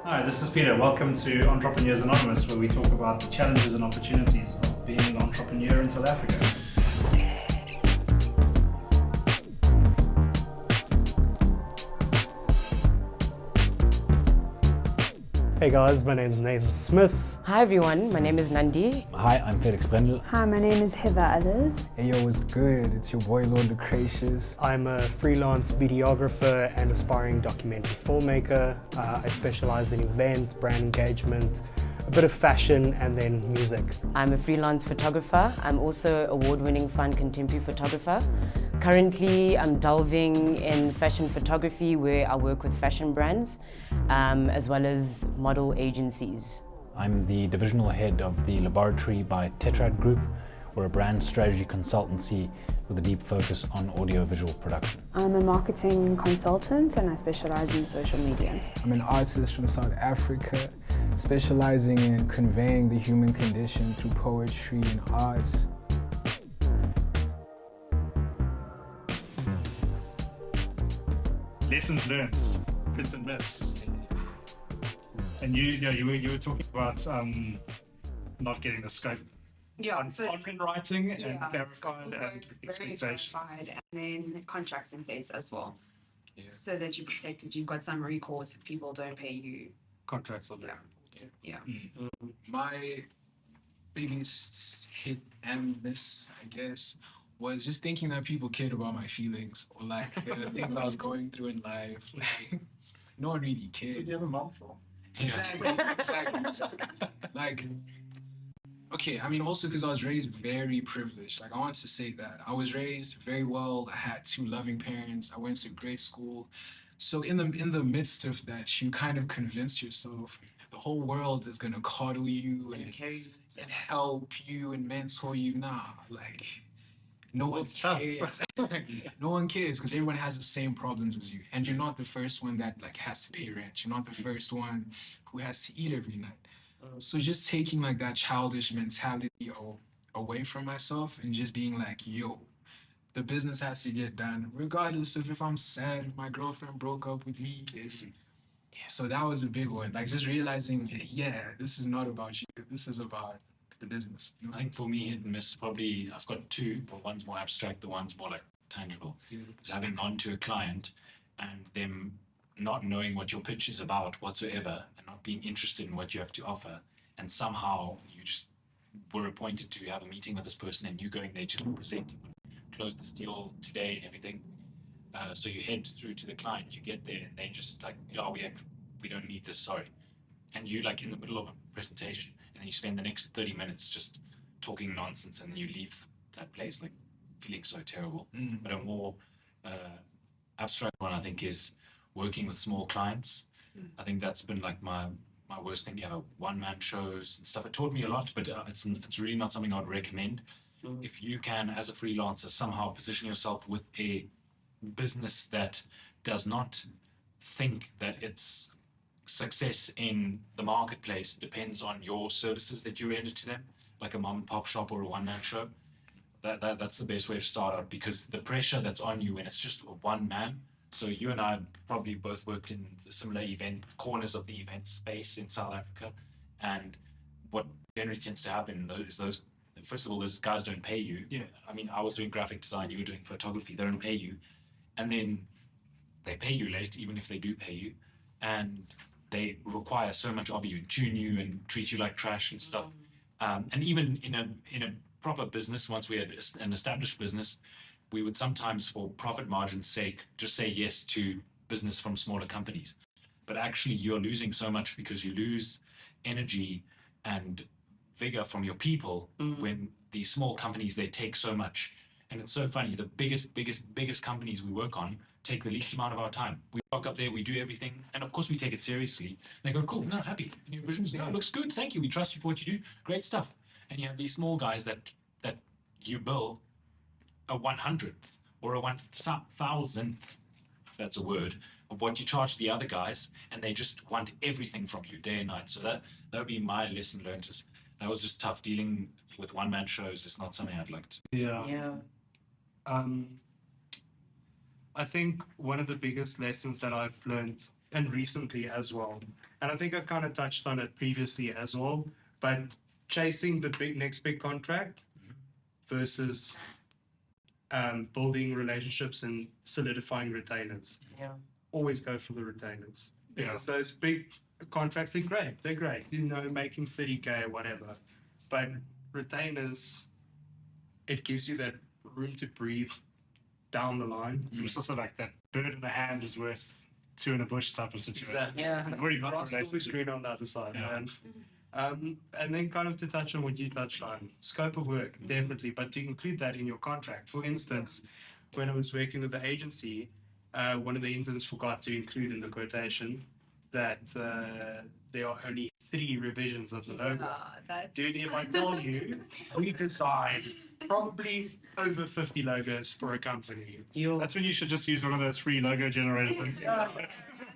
Hi, this is Peter. Welcome to Entrepreneurs Anonymous, where we talk about the challenges and opportunities of being an entrepreneur in South Africa. Hey guys, my name is Nathan Smith. Hi everyone, my name is Nandi. Hi, I'm Felix Brendel. Hi, my name is Heather Others. Hey yo, what's good? It's your boy Lord Lucretius. I'm a freelance videographer and aspiring documentary filmmaker. I specialize in event, brand engagement, a bit of fashion, and then music. I'm a freelance photographer. I'm also award-winning fun contemporary photographer. Currently, I'm delving in fashion photography where I work with fashion brands, as well as model agencies. I'm the divisional head of the laboratory by Tetrad Group. We're a brand strategy consultancy with a deep focus on audio-visual production. I'm a marketing consultant and I specialize in social media. I'm an artist from South Africa, specializing in conveying the human condition through poetry and arts. Lessons learned, hits and miss. And you were talking about not getting the scope. Yeah, so Content writing and clarified scope and very expectation. clarified, and then contracts in place as well. Yeah. So that you're protected, you've got some recourse if people don't pay you. Contracts are there. Yeah. My biggest hit and miss, I guess, was just thinking that people cared about my feelings or like the things I was going through in life. Like, no one really cares. So you have a mouth for. Exactly. Like, okay, I mean, also because I was raised very privileged. Like, I want to say that. I was raised very well. I had two loving parents. I went to great school. So in the midst of that, you kind of convince yourself the whole world is gonna coddle you and help you and mentor you. Nah, like no one cares. No one cares because everyone has the same problems as you, and you're not the first one that like has to pay rent. You're not the first one who has to eat every night. So just taking like that childish mentality away from myself and just being like, yo, the business has to get done, regardless of if I'm sad, if my girlfriend broke up with me. So that was a big one. Like just realizing, yeah, this is not about you. This is about the business. You know? I think for me, hit and miss, probably I've got two, but one's more abstract, the one's more like tangible. Is having gone to a client and them not knowing what your pitch is about whatsoever and not being interested in what you have to offer. And somehow you just were appointed to have a meeting with this person and you going there to present, close this deal today and everything. So you head through to the client, you get there and they just like, yeah, we don't need this, sorry. And you like in the middle of a presentation and then you spend the next 30 minutes just talking nonsense and then you leave that place like feeling so terrible. But a more abstract one I think is working with small clients. I think that's been like my worst thing ever. One-man shows and stuff. It taught me a lot, but it's really not something I would recommend. If you can, as a freelancer, somehow position yourself with a business that does not think that its success in the marketplace depends on your services that you render to them, like a mom and pop shop or a one-man show, that's the best way to start out, because the pressure that's on you when it's just one man. So you and I probably both worked in similar corners of the event space in South Africa, and what generally tends to happen is those first of all, those guys don't pay you. Yeah. I mean, I was doing graphic design, you were doing photography, they don't pay you, and then they pay you late, even if they do pay you, and they require so much of you, tune you and treat you like trash and stuff. And even in a proper business, once we had an established business, we would sometimes, for profit margin's sake, just say yes to business from smaller companies. But actually, you're losing so much because you lose energy and vigor from your people when these small companies, they take so much. And it's so funny, the biggest companies we work on take the least amount of our time. We walk up there, we do everything, and of course we take it seriously. They go, cool, no, happy. New visions, no, looks good, thank you, we trust you for what you do, great stuff. And you have these small guys that you bill a 100th or a 1,000th, if that's a word, of what you charge the other guys, and they just want everything from you day and night. So that would be my lesson learned. That was just tough. Dealing with one-man shows is not something I'd like to. Yeah. I think one of the biggest lessons that I've learned and recently as well. And I think I kind of touched on it previously as well, but chasing the next big contract versus building relationships and solidifying retainers. Yeah. Always go for the retainers. Because those big contracts, they're great. They're great. You know, making 30K or whatever. But retainers, it gives you that room to breathe down the line. It's also like that bird in the hand is worth two in a bush type of situation. Exactly. Yeah. I've already got a Grass is always relationship. green on the other side, Yeah. man. And then kind of to touch on what you touched on, scope of work, definitely, but to include that in your contract. For instance, when I was working with the agency, one of the interns forgot to include in the quotation that there are only 3 revisions of the logo. Dude, if I told you, we designed probably over 50 logos for a company. That's when you should just use one of those free logo generators.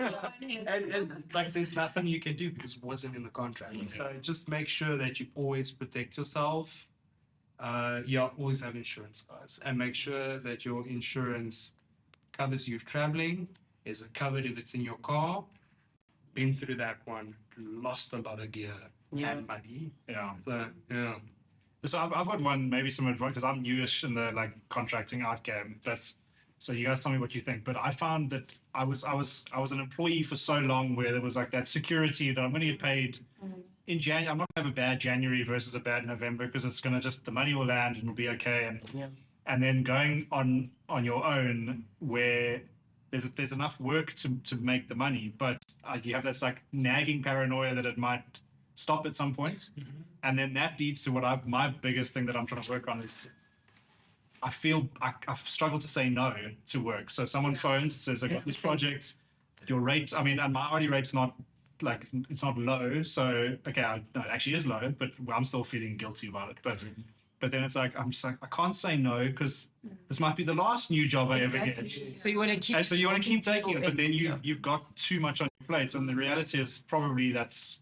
And like there's nothing you can do because it wasn't in the contract. So just make sure that you always protect yourself. Always have insurance, guys, and make sure that your insurance covers you traveling. Is it covered if it's in your car? Been through that one, lost a lot of gear and money. Yeah. So yeah. So I've got one, maybe some advice, because I'm newish in the like contracting out game. So you guys tell me what you think. But I found that I was an employee for so long where there was like that security that I'm going to get paid in January. I'm not going to have a bad January versus a bad November because it's going to just, the money will land and it'll be okay. And then going on your own where there's enough work to make the money, but you have this like nagging paranoia that it might stop at some point. And then that leads to my biggest thing that I'm trying to work on is I feel I've struggled to say no to work. So someone phones, says, I got this project, your rate, I mean, and my hourly rate's not like, it's not low. So, okay, no, it actually is low, but I'm still feeling guilty about it. But then it's like, I'm just like, I can't say no because this might be the last new job I ever get. So you want to keep. And so you want to keep taking it, but then you've got too much on your plate. And the reality is probably that's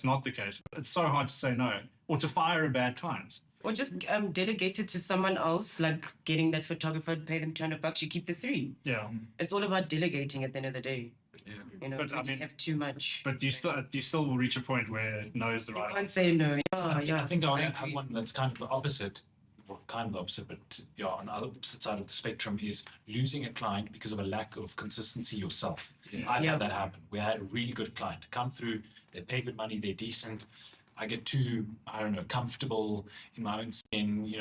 not the case. It's so hard to say no or to fire a bad client. Or just delegate it to someone else, like getting that photographer, pay them $200, you keep the 3. Yeah. It's all about delegating at the end of the day. Yeah. You know, But, I mean, you have too much. But you still will reach a point where no is the right You can't answer. say no. I think I have one that's kind of the opposite, well, kind of the opposite, but on the opposite side of the spectrum is losing a client because of a lack of consistency yourself. I've had that happen. We had a really good client come through, they pay good money, they're decent. I get too, comfortable in my own skin,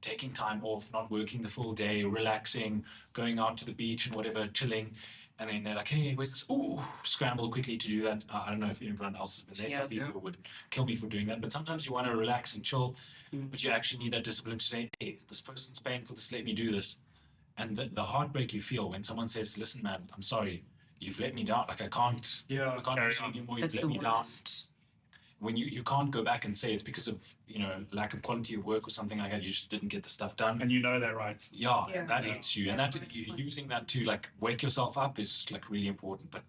taking time off, not working the full day, relaxing, going out to the beach and whatever, chilling. And then they're like, hey, where's this? Ooh, scramble quickly to do that. I don't know if everyone else has been there. Some people would kill me for doing that. But sometimes you want to relax and chill, but you actually need that discipline to say, hey, this person's paying for this, let me do this. And the heartbreak you feel when someone says, listen, man, I'm sorry, you've let me down. Like, I can't do anymore, you've let me down. When you can't go back and say it's because of lack of quality of work or something like that, you just didn't get the stuff done, and you know that, right? That hits you, and that using that to like wake yourself up is like really important. But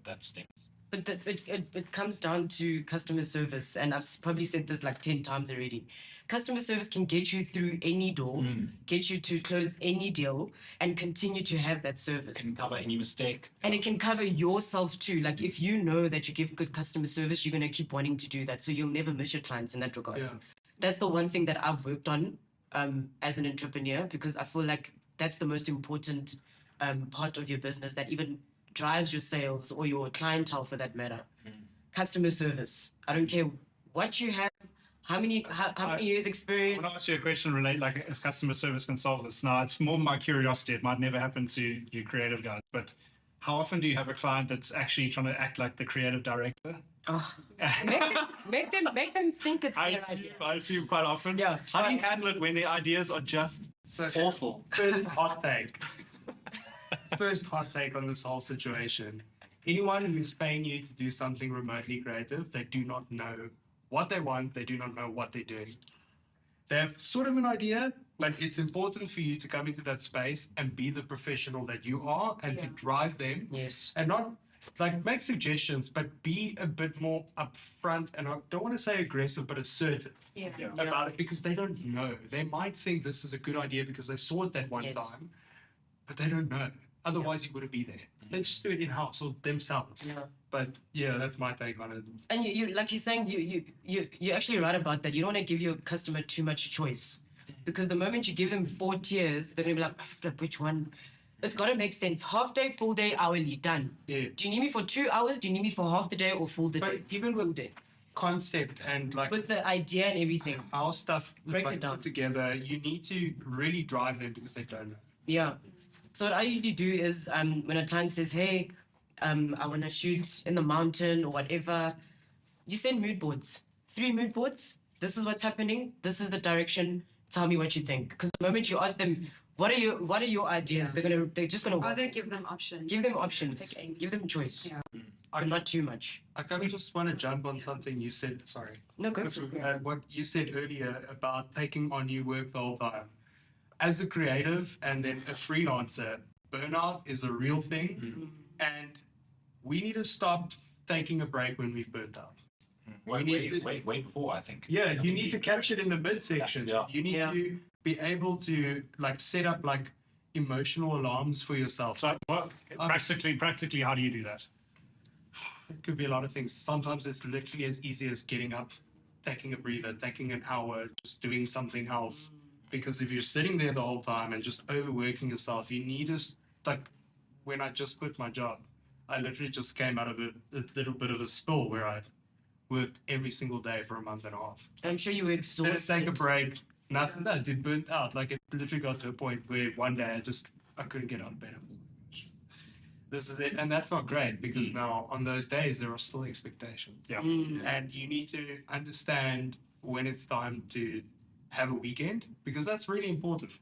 that stinks. But it comes down to customer service, and I've probably said this like 10 times already. Customer service can get you through any door, get you to close any deal, and continue to have that service. Can cover any mistake. And it can cover yourself too. Like if you know that you give good customer service, you're going to keep wanting to do that. So you'll never miss your clients in that regard. Yeah. That's the one thing that I've worked on as an entrepreneur, because I feel like that's the most important part of your business that even drives your sales or your clientele for that matter. Customer service. I don't care what you have, how many years experience. When I ask you a question relate like if customer service can solve this, now it's more my curiosity. It might never happen to you creative guys, but how often do you have a client that's actually trying to act like the creative director? Oh, make them think it's their idea. I assume quite often. Yeah. How do you handle it when the ideas are just awful? First hot take. First hot take on this whole situation. Anyone who's paying you to do something remotely creative, they do not know what they want, they do not know what they're doing. They have sort of an idea, but it's important for you to come into that space and be the professional that you are and to drive them. Yes. And not like make suggestions, but be a bit more upfront and I don't want to say aggressive, but assertive about it because they don't know. They might think this is a good idea because they saw it that one time, but they don't know. Otherwise, you wouldn't be there. They just do it in house or themselves. Yeah. But yeah, that's my take on it. And you like you're saying, you're actually right about that. You don't want to give your customer too much choice, because the moment you give them 4 tiers, they're gonna be like, flip, which one? It's got to make sense. Half day, full day, hourly, done. Yeah. Do you need me for 2 hours? Do you need me for half the day or full the But day? even with concept and like With the idea and everything. our stuff Break like it down. put together, you need to really drive them because they don't know. Yeah. So what I usually do is when a client says, hey, I want to shoot in the mountain or whatever, you send mood boards. 3 mood boards. This is what's happening. This is the direction. Tell me what you think. Because the moment you ask them, what are your ideas? They're just gonna. Either give them options. Give them options. Pick any. Give them choice. Yeah. But not too much. I kind of just want to jump on something you said. Sorry. No, go for it. What you said earlier about taking on new work the whole time. As a creative and then a freelancer, burnout is a real thing, and we need to stop taking a break when we've burnt out. Way before, I think. Yeah, you need to catch it in the midsection. Yeah. You need to be able to like set up like emotional alarms for yourself. So, practically, how do you do that? It could be a lot of things. Sometimes it's literally as easy as getting up, taking a breather, taking an hour, just doing something else. Because if you're sitting there the whole time and just overworking yourself, you need to, like, when I just quit my job, I literally just came out of a little bit of a spill where I worked every single day for a month and a half. I'm sure you were exhausted. Didn't take a break, nothing. No, dude, burnt out. Like, it literally got to a point where one day I couldn't get out of bed. This is it. And that's not great because now on those days, there are still expectations. Yeah. And you need to understand when it's time to have a weekend because that's really important.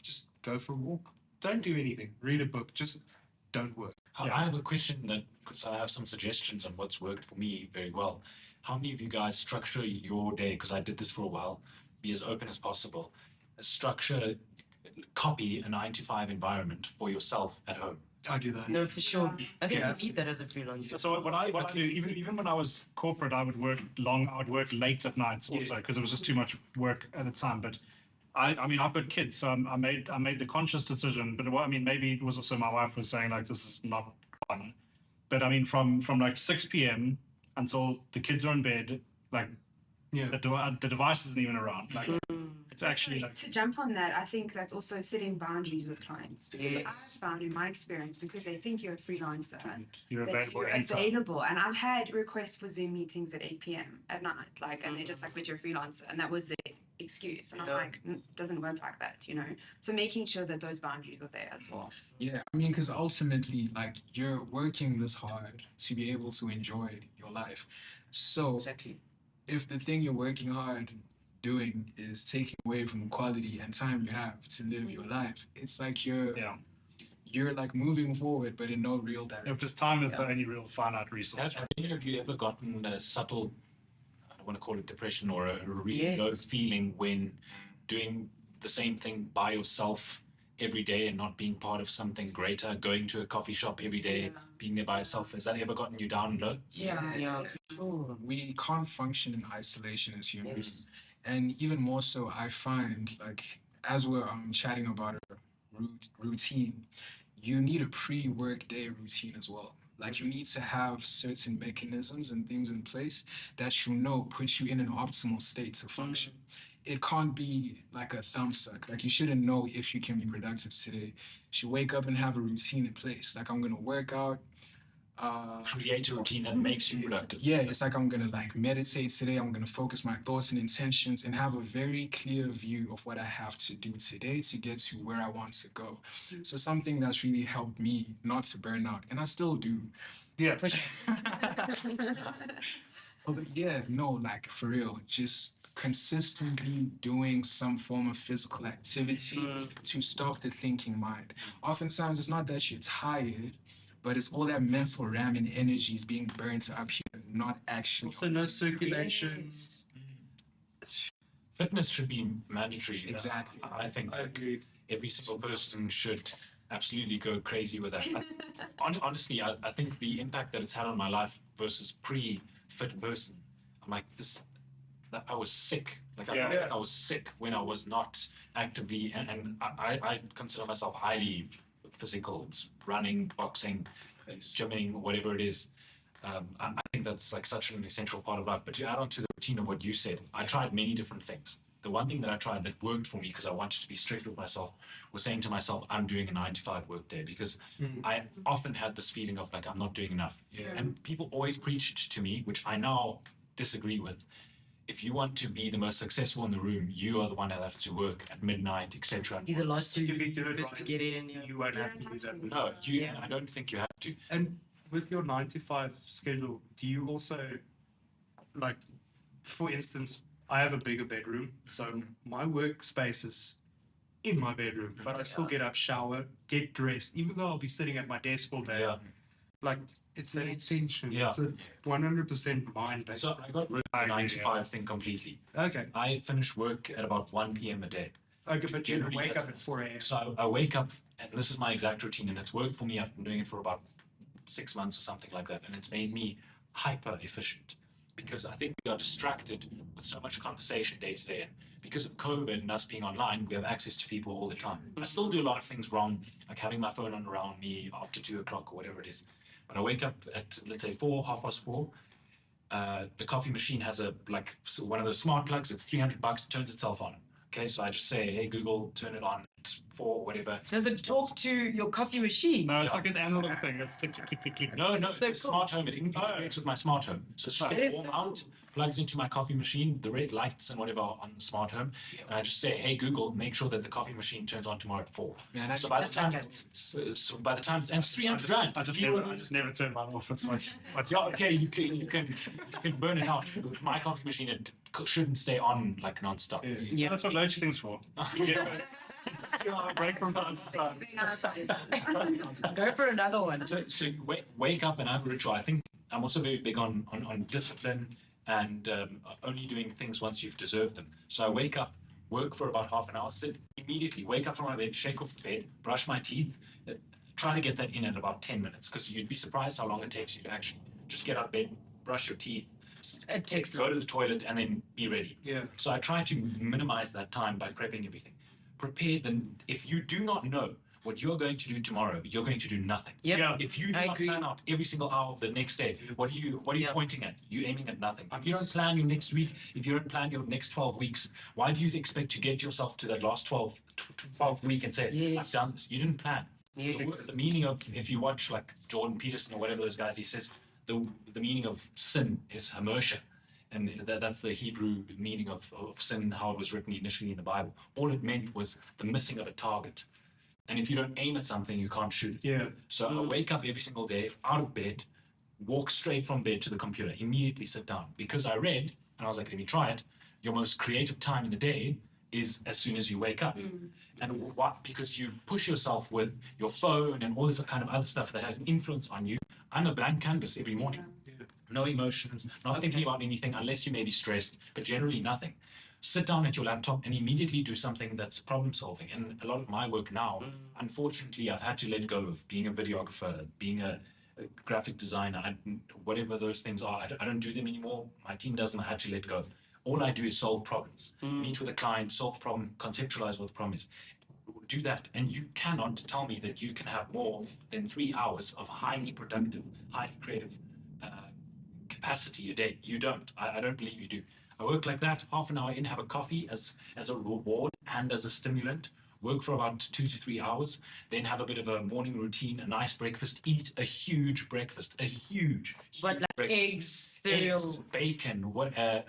Just go for a walk. Don't do anything. Read a book. Just don't work. I have a question because I have some suggestions on what's worked for me very well. How many of you guys structure your day? Because I did this for a while. Be as open as possible. Copy a 9-to-5 environment for yourself at home. I do that. No, for sure. I think you need that as a freelancer. So what I do, even when I was corporate, I would work late at nights also because it was just too much work at the time. But I mean, I've got kids, so I made the conscious decision. But maybe it was also my wife was saying like this is not fun. But I mean, from like 6 p.m. until the kids are in bed, like the device isn't even around. Like it's actually like to jump on that, I think that's also setting boundaries with clients. Because I've found in my experience, because they think you're a freelancer, you're available. And I've had requests for Zoom meetings at 8 p.m. at night, and they're just like, but you're a freelancer, and that was their excuse. And I'm like, doesn't work like that, So making sure that those boundaries are there as well. Yeah, I mean, because ultimately, like, you're working this hard to be able to enjoy your life. So Exactly. if the thing you're working hard doing is taking away from the quality and time you have to live your life, it's like you're like moving forward, but in no real direction. Because time is the only real finite resource. Have any of you ever gotten a subtle, I don't want to call it depression, or a really low feeling when doing the same thing by yourself every day and not being part of something greater, going to a coffee shop every day, being there by yourself? Has that ever gotten you down low? Yeah, for sure. We can't function in isolation as humans. And even more so, I find, like, as we're chatting about a routine, you need a pre-work day routine as well. Like, you need to have certain mechanisms and things in place that put you in an optimal state to function. It can't be like a thumb suck. Like, you shouldn't know if you can be productive today. You should wake up and have a routine in place. Like, I'm gonna work out. Create a routine that makes you productive. Yeah, it's like I'm gonna like meditate today. I'm gonna focus my thoughts and intentions and have a very clear view of what I have to do today to get to where I want to go. So something that's really helped me not to burn out, and I still do. Yeah. Like for real, just consistently doing some form of physical activity to stop the thinking mind. Oftentimes it's not that you're tired, but it's all that mental RAM and energy is being burnt up here, not actually. Also, no circulation. Fitness should be mandatory. Exactly. I think every single person should absolutely go crazy with that. Honestly, I think the impact that it's had on my life versus pre-fit person, I'm like this. I was sick. Like I felt like I was sick when I was not actively, and I consider myself highly physical. It's running, boxing, gymming, whatever it is. I think that's like such an essential part of life. But to add on to the routine of what you said, I tried many different things. The one thing that I tried that worked for me, because I wanted to be strict with myself, was saying to myself, I'm doing a 9 to 5 work day, because I often had this feeling of like, I'm not doing enough. And people always preached to me, which I now disagree with. If you want to be the most successful in the room, you are the one that has to work at midnight, etc. You're the last If you do it first right, to get in. you won't have to do that. No, I don't think you have to. And with your 9 to 5 schedule, do you also, like, for instance, I have a bigger bedroom, so my workspace is in my bedroom, but I still get up, shower, get dressed, even though I'll be sitting at my desk all day. Like, it's an extension. It's a 100% mind-based. So I got rid of the 9 to 5 thing completely. Okay. I finish work at about 1 p.m. a day. Okay, but you Generally, wake up at 4 a.m. So I wake up, and this is my exact routine, and it's worked for me. I've been doing it for about 6 months or something like that, and it's made me hyper efficient, because I think we are distracted with so much conversation day to day. And because of COVID and us being online, we have access to people all the time. I still do a lot of things wrong, like having my phone on around me after 2 o'clock or whatever it is. But I wake up at, let's say, 4, 4:30. The coffee machine has one of those smart plugs. It's $300, turns itself on. Okay, so I just say, hey, Google, turn it on at 4, whatever. Does it talk to your coffee machine? No, it's like an analog thing. It's click, click, click, click. No, it's so a cool. smart home. It integrates with my smart home. So it's just That is warm so out, plugs into my coffee machine, the red lights and whatever on the smart home. And I just say, hey, Google, make sure that the coffee machine turns on tomorrow at 4. Man, So by the Just time, like so by the time, and it's 300 grand. I just never turn mine off. It's much. Yeah, okay, you can burn it out. With my coffee machine, it shouldn't stay on like non-stop. Yeah. That's what load shedding's for. Break from time to time. Go for another one. So wake up and have a ritual. I think I'm also very big on discipline and only doing things once you've deserved them. So I wake up, work for about half an hour, sit immediately, wake up from my bed, shake off the bed, brush my teeth, try to get that in at about 10 minutes, because you'd be surprised how long it takes you to actually just get out of bed, brush your teeth, It takes go to the toilet, and then be ready. Yeah. So I try to minimize that time by prepping everything. Prepare then. If you do not know what you're going to do tomorrow, you're going to do nothing. Yep. Yeah. If you do I not agree. plan out every single hour of the next day, what are you Yeah. pointing at? You're aiming at nothing. If you don't plan your next week, if you don't plan your next 12 weeks, why do you expect to get yourself to that last 12th week and say, I've Yes. done this? You didn't plan. Yes. The meaning of, if you watch like Jordan Peterson or whatever those guys, he says the meaning of sin is hamersha. And that's the Hebrew meaning of sin, how it was written initially in the Bible. All it meant was the missing of a target. And if you don't aim at something, you can't shoot it. Yeah. So I wake up every single day, out of bed, walk straight from bed to the computer, immediately sit down. Because I read, and I was like, let me try it, your most creative time in the day is as soon as you wake up. And what? Because you push yourself with your phone and all this kind of other stuff that has an influence on you. I'm a blank canvas every morning. No emotions, not thinking about anything unless you may be stressed, but generally nothing. Sit down at your laptop and immediately do something that's problem solving. And a lot of my work now, unfortunately, I've had to let go of being a videographer, being a graphic designer, whatever those things are. I don't do them anymore. My team doesn't. I had to let go. All I do is solve problems. Meet with a client, solve a problem, conceptualize what the problem is. Do that, and you cannot tell me that you can have more than 3 hours of highly productive, highly creative capacity a day. You don't. I don't believe you do. I work like that, half an hour in, have a coffee as a reward and as a stimulant, work for about 2 to 3 hours, then have a bit of a morning routine, a nice breakfast, eat a huge breakfast, a huge But like breakfast. eggs, cereal. Eggs, bacon,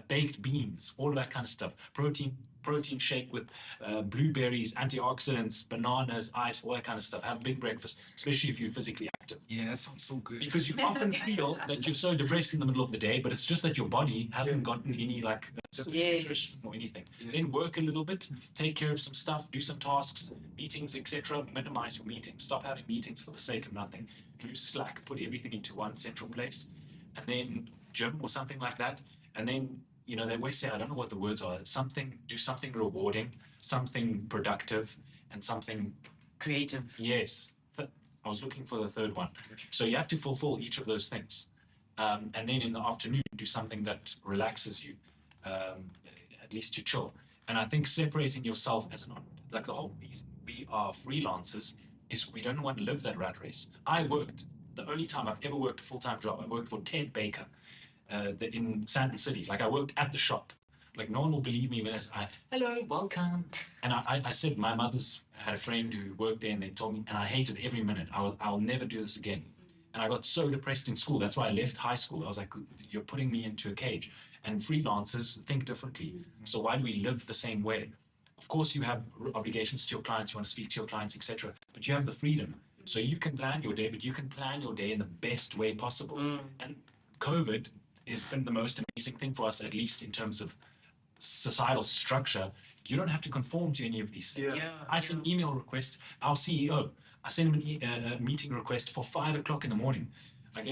baked beans, all that kind of stuff. Protein shake with blueberries, antioxidants, bananas, ice, all that kind of stuff. Have a big breakfast, especially if you're physically active. Yeah, that sounds so good. Because you often feel that you're so depressed in the middle of the day, but it's just that your body hasn't gotten any nutrition or anything. Then work a little bit, take care of some stuff, do some tasks, meetings, etc. Minimize your meetings. Stop having meetings for the sake of nothing. Use Slack, put everything into one central place, and then gym or something like that. And then, they always say, I don't know what the words are, do something rewarding, something productive, and something Creative. Yes. I was looking for the third one. So you have to fulfill each of those things. And then in the afternoon, do something that relaxes you, at least to chill. And I think separating yourself as the whole reason we are freelancers is we don't want to live that rat race. I worked, the only time I've ever worked a full-time job, I worked for Ted Baker in Sandton City. Like I worked at the shop. Like no one will believe me when hello, welcome. And I said my mother's had a friend who worked there and they told me, and I hated every minute. I'll never do this again. And I got so depressed in school. That's why I left high school. I was like, you're putting me into a cage. And freelancers think differently. So why do we live the same way? Of course, you have obligations to your clients. You want to speak to your clients, etc. But you have the freedom. So you can plan your day, but you can plan your day in the best way possible. And COVID has been the most amazing thing for us, at least in terms of societal structure. You don't have to conform to any of these things. I send email requests. Our CEO, I send him a meeting request for 5 o'clock in the morning. Like,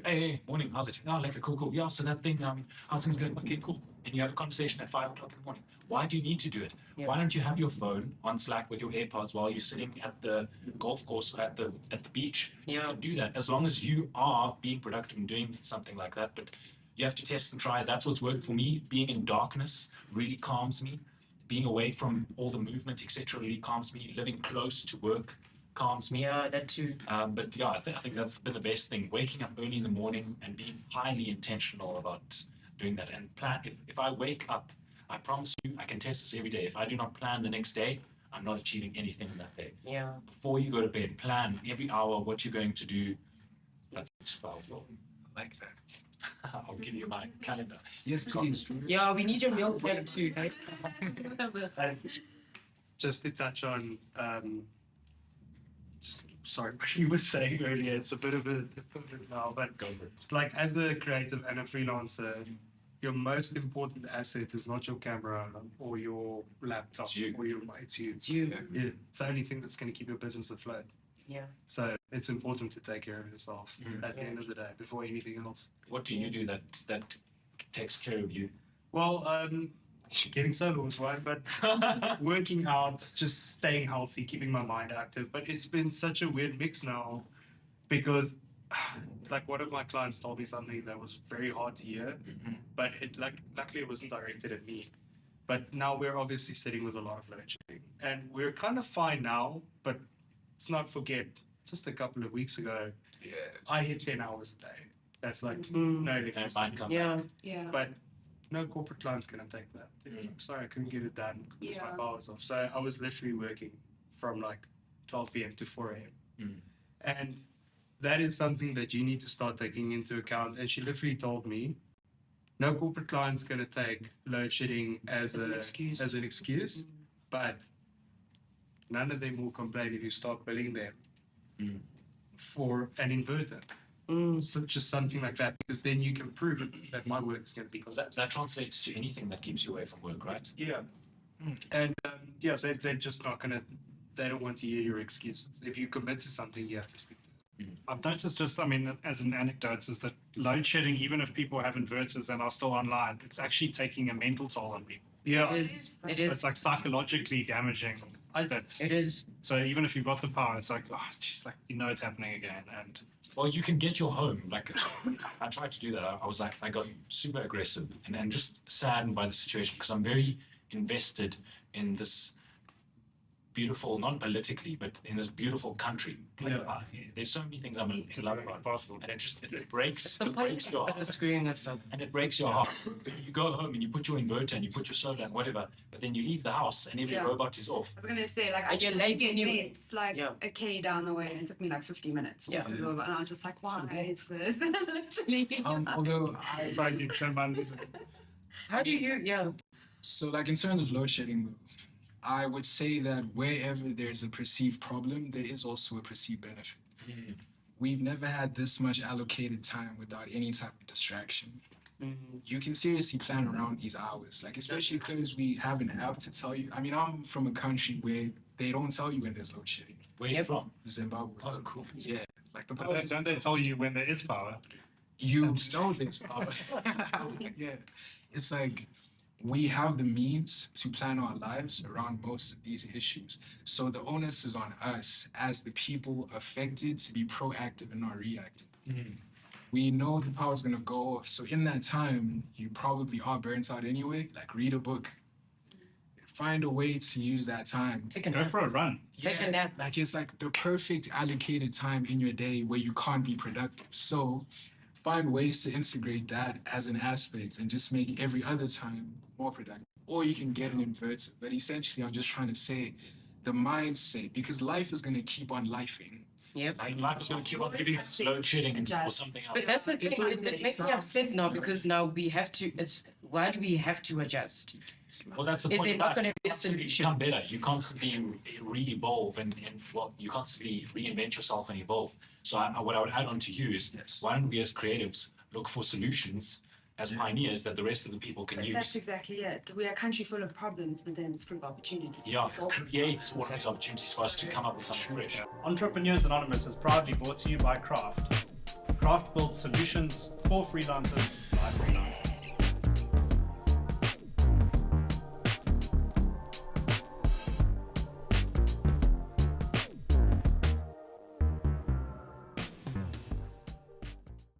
hey, morning, how's it? Oh, like, cool. Yeah, so that thing, how's things going? Okay, cool. And you have a conversation at 5 o'clock in the morning. Why do you need to do it? Why don't you have your phone on Slack with your AirPods while you're sitting at the golf course or at the beach? You can do that as long as you are being productive and doing something like that. But you have to test and try. That's what's worked for me. Being in darkness really calms me. Being away from all the movement, etc., really calms me. Living close to work calms me. Yeah, that too. But yeah, I think that's been the best thing. Waking up early in the morning and being highly intentional about doing that and plan. If I wake up, I promise you, I can test this every day. If I do not plan the next day, I'm not achieving anything in that day. Yeah. Before you go to bed, plan every hour what you're going to do. That's powerful. I like that. I'll give you my calendar. Yes, please. Yeah, we need your meal plan too. And just to touch on, just sorry, what you were saying earlier, it's a bit of a now, but Go for it. like as a creative and a freelancer, your most important asset is not your camera or your laptop It's you. or it's you. It's you. Yeah, it's the only thing that's going to keep your business afloat. Yeah. So it's important to take care of yourself at the end of the day before anything else. What do you do that takes care of you? Well, getting solo was one, but working out, just staying healthy, keeping my mind active. But it's been such a weird mix now because it's like one of my clients told me something that was very hard to hear, but luckily it wasn't directed at me. But now we're obviously sitting with a lot of load shedding, and we're kind of fine now. But let's not forget, just a couple of weeks ago, I hit 10 hours a day. That's like no electricity. Yeah. But no corporate client's gonna take that. I'm sorry, I couldn't get it done because my power was off. So I was literally working from like 12 p.m. to 4 a.m. And that is something that you need to start taking into account. And she literally told me, no corporate client's gonna take load shedding as an excuse, but none of them will complain if you start billing them for an inverter. So just something like that, because then you can prove that my work is going to be. That translates to anything that keeps you away from work, right? Yeah. And so they're just not going to, they don't want to hear your excuses. If you commit to something, you have to stick to it. I've noticed just, I mean, as an anecdote, is that load shedding, even if people have inverters and are still online, it's actually taking a mental toll on people. Yeah. It is. It's like psychologically damaging. It is. So even if you've got the power, it's like, oh, geez, like, you know it's happening again. And Well, you can get your home. Like, I tried to do that. I was like, I got super aggressive and just saddened by the situation because I'm very invested in this beautiful, not politically, but in this beautiful country. Like, there's so many things I'm in love about, and it breaks your heart. And it breaks your heart. So you go home and you put your inverter and you put your solar and whatever, but then you leave the house and every robot is off. I was gonna say, like, I get just late get anyway. It's like a K down the way, and it took me like 50 minutes. Just to go, and I was just like, why is this? Literally. Although I find you can manage it. How do you? So, like, in terms of load shedding, I would say that wherever there's a perceived problem, there is also a perceived benefit. We've never had this much allocated time without any type of distraction. You can seriously plan around these hours, like, especially because we have an app to tell you. I mean, I'm from a country where they don't tell you when there's load shedding. Where are you from? Zimbabwe. Oh, cool. Yeah. Like, the Don't they tell you when there is power? You know there's power. Yeah. It's like, we have the means to plan our lives around most of these issues. So the onus is on us as the people affected to be proactive and not reactive. We know the power's gonna go off. So in that time, you probably are burnt out anyway. Like, read a book, find a way to use that time. Go for a run. Take a nap. Like it's like the perfect allocated time in your day where you can't be productive. So find ways to integrate that as an aspect and just make every other time more productive. Or you can get an inverted. But essentially, I'm just trying to say the mindset, because life is going to keep on lifing. Yep. Like life is going to keep on giving us load shedding or Adjust. something else. But that's the thing, It's it makes me upset now because now we have to, why do we have to adjust? Well, that's the Is point. there of not life. gonna be a You constantly solution? become better. You constantly re-evolve and well, you constantly reinvent yourself and evolve. So what I would add on to you is, why don't we as creatives look for solutions as pioneers that the rest of the people can use? That's exactly it. We are a country full of problems, but then it's full of opportunity. Yeah, create all of these opportunities for us to come up with something fresh. Entrepreneurs Anonymous is proudly brought to you by Craft. Craft builds solutions for freelancers by freelancers.